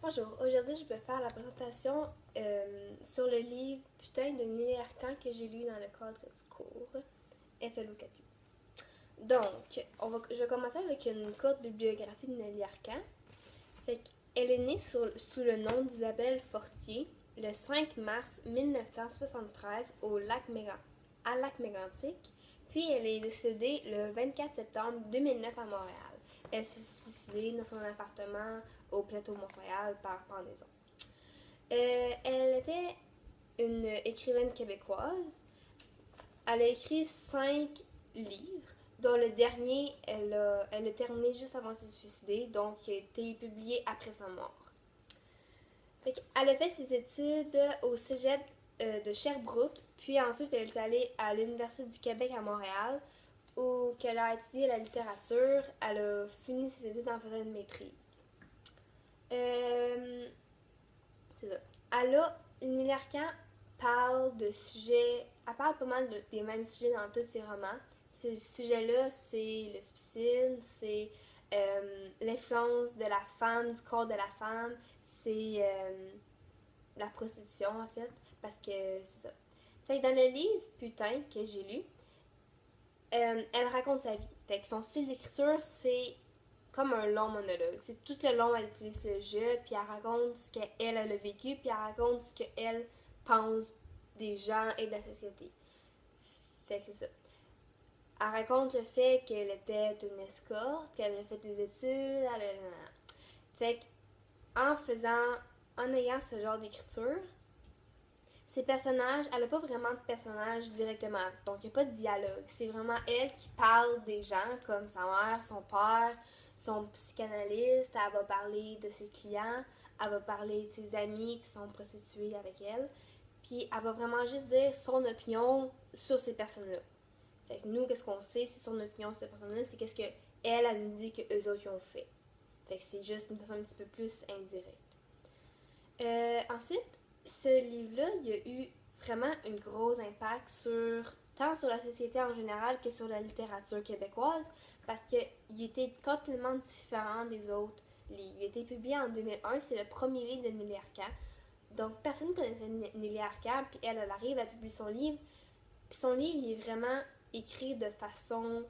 Bonjour, aujourd'hui je vais faire la présentation sur le livre Putain de Nelly Arcan que j'ai lu dans le cadre du cours FLO 4U. Donc, je vais commencer avec une courte bibliographie de Nelly Arcan. Fait qu'elle est née sous le nom d'Isabelle Fortier le 5 mars 1973 à Lac-Mégantic, puis elle est décédée le 24 septembre 2009 à Montréal. Elle s'est suicidée dans son appartement au plateau Montréal par pendaison. Elle était une écrivaine québécoise. Elle a écrit 5 livres, dont le dernier, elle a terminé juste avant de se suicider, donc il a été publié après sa mort. Elle a fait ses études au cégep de Sherbrooke, puis ensuite elle est allée à l'Université du Québec à Montréal, où elle a étudié la littérature. Elle a fini ses études en faisant une maîtrise. Euh, c'est ça. Nelly Arcan parle de sujets, elle parle pas mal des mêmes sujets dans tous ses romans. Ces sujets-là, c'est le suicide, c'est l'influence de la femme, du corps de la femme, c'est la prostitution en fait, parce que c'est ça. Fait que dans le livre Putain que j'ai lu, elle raconte sa vie. Fait que son style d'écriture, c'est comme un long monologue. C'est tout le long, elle utilise le jeu, puis elle raconte ce qu'elle a vécu, puis elle raconte ce qu'elle pense des gens et de la société. Fait que c'est ça. Elle raconte le fait qu'elle était une escorte, qu'elle avait fait des études, Fait en ayant ce genre d'écriture, ses personnages, elle n'a pas vraiment de personnages directement. Donc, il n'y a pas de dialogue. C'est vraiment elle qui parle des gens, comme sa mère, son père, son psychanalyste. Elle va parler de ses clients. Elle va parler de ses amis qui sont prostituées avec elle. Puis, elle va vraiment juste dire son opinion sur ces personnes-là. Fait que nous, qu'est-ce qu'on sait, c'est son opinion sur ces personnes-là, c'est qu'est-ce que elle nous dit que eux autres ont fait. Fait que c'est juste une façon un petit peu plus indirecte. Ensuite, ce livre-là, il a eu vraiment un gros impact tant sur la société en général que sur la littérature québécoise, parce qu'il était complètement différent des autres livres. Il a été publié en 2001, c'est le premier livre de Nelly Arcan. Donc, personne ne connaissait Nelly Arcan, puis elle arrive à publier son livre. Puis son livre, il est vraiment écrit de façon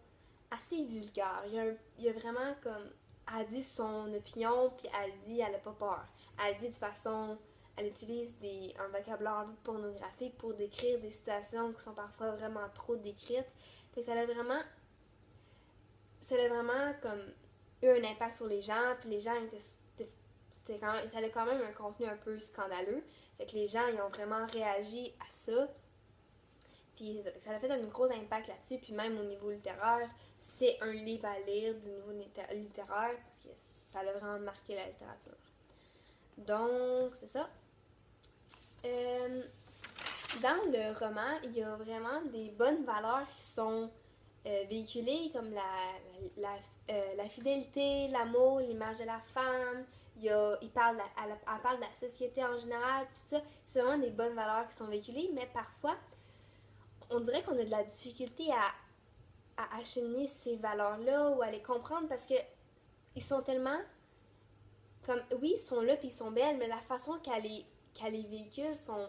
assez vulgaire. Il y a vraiment comme. Elle dit son opinion, puis elle dit, elle n'a pas peur. Elle dit de façon. Elle utilise un vocabulaire un peu pornographique pour décrire des situations qui sont parfois vraiment trop décrites. Fait que ça a vraiment comme eu un impact sur les gens, puis les gens ça a quand même un contenu un peu scandaleux. Fait que les gens, ils ont vraiment réagi à ça. Puis ça a fait un gros impact là-dessus. Puis même au niveau littéraire, c'est un livre à lire du niveau littéraire parce que ça a vraiment marqué la littérature. Donc, c'est ça. Euh, Dans le roman, il y a vraiment des bonnes valeurs qui sont véhiculées, comme la fidélité, l'amour, l'image de la femme. Elle parle de la société en général, puis ça, c'est vraiment des bonnes valeurs qui sont véhiculées, mais parfois, on dirait qu'on a de la difficulté à acheminer ces valeurs-là ou à les comprendre parce que ils sont tellement comme oui, ils sont là puis ils sont belles, mais la façon qu'elle les véhicule sont,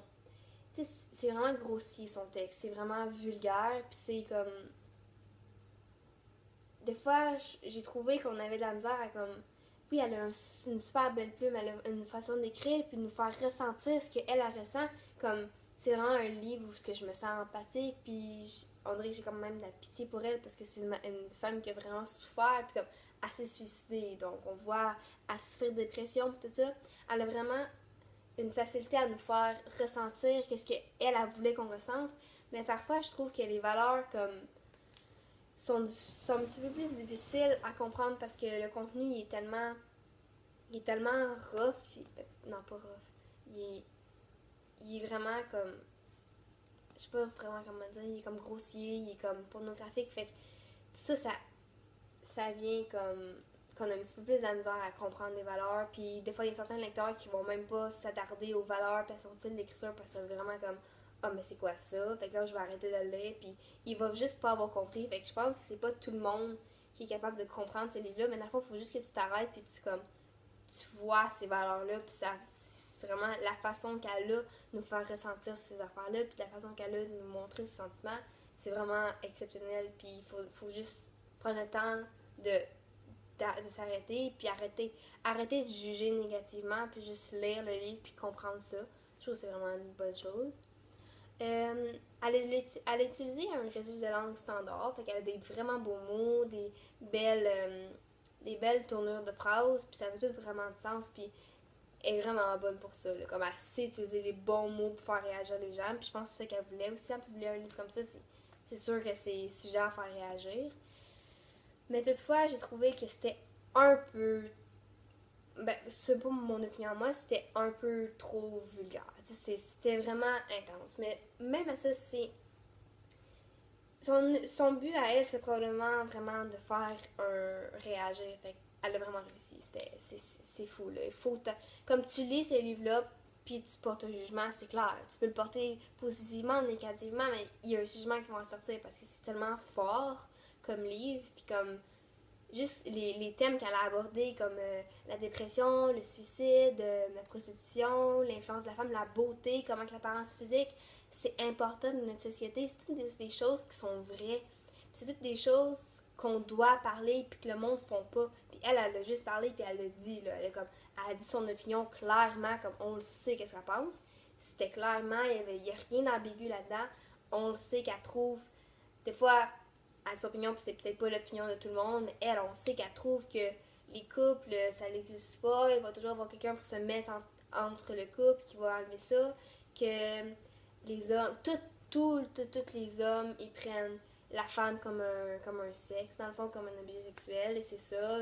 c'est vraiment grossier son texte, c'est vraiment vulgaire puis c'est comme des fois j'ai trouvé qu'on avait de la misère à comme oui, elle a une super belle plume, elle a une façon d'écrire puis de nous faire ressentir ce qu'elle ressent. Comme c'est vraiment un livre où ce que je me sens empathique, puis on dirait que j'ai quand même de la pitié pour elle parce que c'est une femme qui a vraiment souffert, puis comme elle s'est suicidée. Donc on voit elle souffrir de dépression, puis tout ça. Elle a vraiment une facilité à nous faire ressentir qu'est-ce qu'elle elle voulait qu'on ressente. Mais parfois, je trouve que les valeurs comme sont un petit peu plus difficiles à comprendre parce que le contenu il est tellement rough. Non, pas rough. Il est vraiment comme. Je sais pas vraiment comment dire. Il est comme grossier, il est comme pornographique. Fait que tout ça vient comme. Qu'on a un petit peu plus de la misère à comprendre les valeurs. Puis des fois, il y a certains lecteurs qui vont même pas s'attarder aux valeurs puis à son style d'écriture parce que c'est vraiment comme. Ah, mais c'est quoi ça? Fait que là, je vais arrêter de le lire. Puis il va juste pas avoir compris. Fait que je pense que c'est pas tout le monde qui est capable de comprendre ces livres-là. Mais dans le fond, il faut juste que tu t'arrêtes puis tu comme tu vois ces valeurs-là, puis ça, c'est vraiment la façon qu'elle a de nous faire ressentir ces affaires-là, puis la façon qu'elle a de nous montrer ses sentiments, c'est vraiment exceptionnel, puis faut juste prendre le temps de s'arrêter, puis arrêter de juger négativement, puis juste lire le livre, puis comprendre ça. Je trouve que c'est vraiment une bonne chose. Elle a utilisé un registre de langue standard, fait qu'elle a des vraiment beaux mots, des belles tournures de phrases, puis ça fait tout vraiment de sens, puis elle est vraiment bonne pour ça. Là. Comme elle sait utiliser les bons mots pour faire réagir les gens, puis je pense que c'est ça qu'elle voulait aussi en publier un livre comme ça. C'est sûr que c'est sujet à faire réagir. Mais toutefois, j'ai trouvé que c'était un peu. Ben, c'est pas mon opinion, moi, c'était un peu trop vulgaire. C'était vraiment intense. Mais même à ça, c'est. Son but à elle, c'est probablement vraiment de faire un réagir. Fait elle a vraiment réussi. C'est fou, là. Comme tu lis ces livres-là, puis tu portes un jugement, c'est clair. Tu peux le porter positivement, négativement, mais il y a un jugement qui va en sortir parce que c'est tellement fort comme livre, puis comme juste les thèmes qu'elle a abordés comme la dépression, le suicide, la prostitution, l'influence de la femme, la beauté, comment que l'apparence physique, c'est important dans notre société. C'est toutes des choses qui sont vraies. Puis c'est toutes des choses qu'on doit parler puis que le monde ne font pas. Puis elle a juste parlé puis elle l'a dit. Là. Elle a dit son opinion clairement comme on le sait qu'est-ce qu'elle pense. C'était clairement, il n'y a rien d'ambigu là-dedans. On le sait qu'elle trouve des fois à son opinion, puis c'est peut-être pas l'opinion de tout le monde, mais elle, on sait qu'elle trouve que les couples, ça n'existe pas, il va toujours avoir quelqu'un pour se mettre entre le couple qui va enlever ça, que les hommes, tous les hommes, ils prennent la femme comme un sexe, dans le fond, comme un objet sexuel, et c'est ça.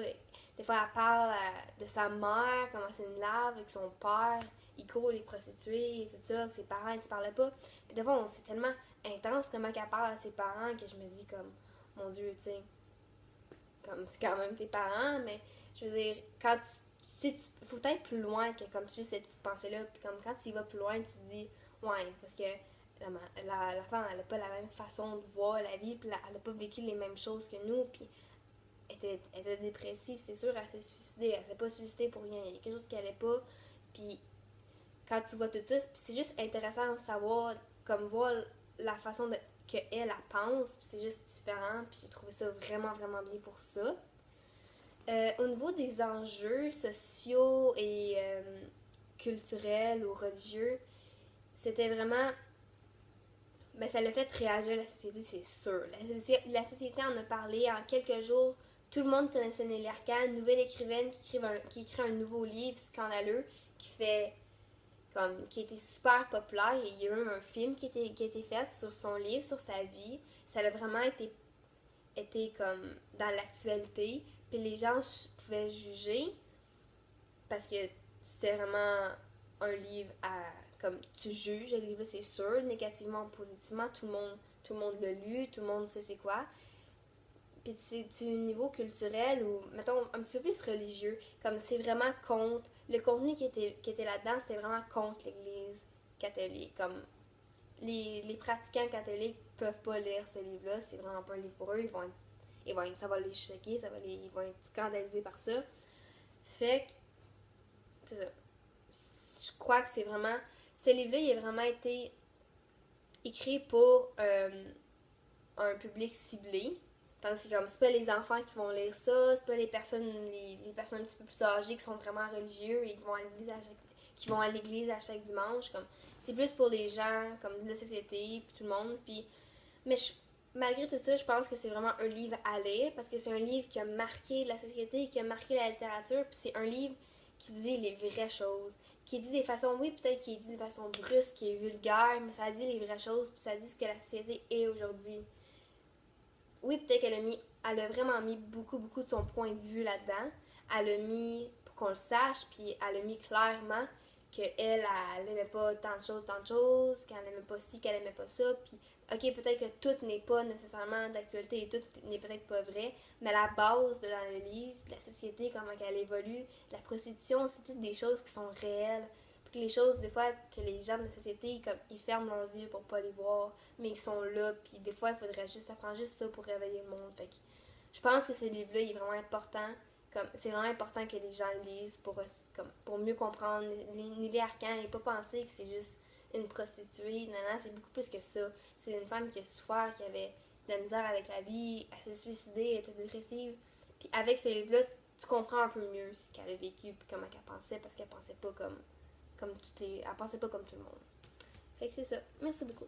Des fois, elle parle de sa mère, comment c'est une lave, avec son père, il court les prostituées, et tout ça, que ses parents, ils se parlaient pas. Puis des fois, c'est tellement intense comment elle parle à ses parents que je me dis comme mon Dieu, tu sais, comme c'est quand même tes parents, mais je veux dire, quand faut être plus loin que comme juste cette petite pensée-là, puis comme quand tu y vas plus loin, tu te dis, ouais, c'est parce que la femme, elle a pas la même façon de voir la vie, puis elle a pas vécu les mêmes choses que nous, puis elle était dépressive, c'est sûr, elle s'est suicidée, elle s'est pas suicidée pour rien, il y a quelque chose qu'elle allait pas, puis quand tu vois tout ça, c'est juste intéressant de savoir, comme voir la façon que elle pense, puis c'est juste différent, puis j'ai trouvé ça vraiment, vraiment bien pour ça. Au niveau des enjeux sociaux et culturels ou religieux, c'était vraiment. Ben, ça l'a fait réagir la société, c'est sûr. La société en a parlé en quelques jours. Tout le monde connaissait Nelly Arcand, nouvelle écrivaine qui écrit un nouveau livre scandaleux qui fait qui a été super populaire. Il y a eu même un film qui a été fait sur son livre, sur sa vie. Ça a vraiment été comme dans l'actualité. Puis les gens pouvaient juger parce que c'était vraiment un livre à. Comme tu juges le livre, c'est sûr, négativement ou positivement, tout le monde l'a lu, tout le monde sait c'est quoi. Puis c'est du niveau culturel ou, mettons, un petit peu plus religieux. Comme c'est vraiment contre. Le contenu qui était là-dedans, c'était vraiment contre l'Église catholique. Comme les pratiquants catholiques peuvent pas lire ce livre-là, c'est vraiment pas un livre pour eux. Ça va les choquer, ils vont être scandalisés par ça. Fait que, c'est ça. Je crois que c'est vraiment. Ce livre-là, il a vraiment été écrit pour un public ciblé. Tandis que comme c'est pas les enfants qui vont lire ça, c'est pas les personnes un petit peu plus âgées qui sont vraiment religieux et qui vont à l'église à chaque dimanche. Comme c'est plus pour les gens comme de la société puis tout le monde. Puis mais malgré tout ça, je pense que c'est vraiment un livre à lire parce que c'est un livre qui a marqué la société, qui a marqué la littérature. Puis c'est un livre qui dit les vraies choses, qui dit des façons, oui peut-être qu'il dit de façon brusque, qui est vulgaire, mais ça dit les vraies choses, puis ça dit ce que la société est aujourd'hui. Oui, peut-être elle a vraiment mis beaucoup, beaucoup de son point de vue là-dedans. Elle a mis, pour qu'on le sache, puis elle a mis clairement qu'elle, elle aimait pas tant de choses, qu'elle aimait pas ci, qu'elle aimait pas ça, puis ok, peut-être que tout n'est pas nécessairement d'actualité et tout n'est peut-être pas vrai, mais la base dans le livre, de la société, comment elle évolue, la prostitution, c'est toutes des choses qui sont réelles. Puis les choses, des fois, que les gens de la société, comme, ils ferment leurs yeux pour pas les voir, mais ils sont là, puis des fois, ça prend juste ça pour réveiller le monde. Fait que je pense que ce livre-là, il est vraiment important comme c'est vraiment important que les gens le lisent pour mieux comprendre. Nelly Arcan et pas penser que c'est juste une prostituée. Non, c'est beaucoup plus que ça. C'est une femme qui a souffert, qui avait de la misère avec la vie, elle s'est suicidée, elle était dépressive. Puis avec ce livre-là, tu comprends un peu mieux ce qu'elle a vécu puis comment elle pensait, parce qu'elle pensait pas comme toutes les. Elle pensait pas comme tout le monde. Fait que c'est ça. Merci beaucoup.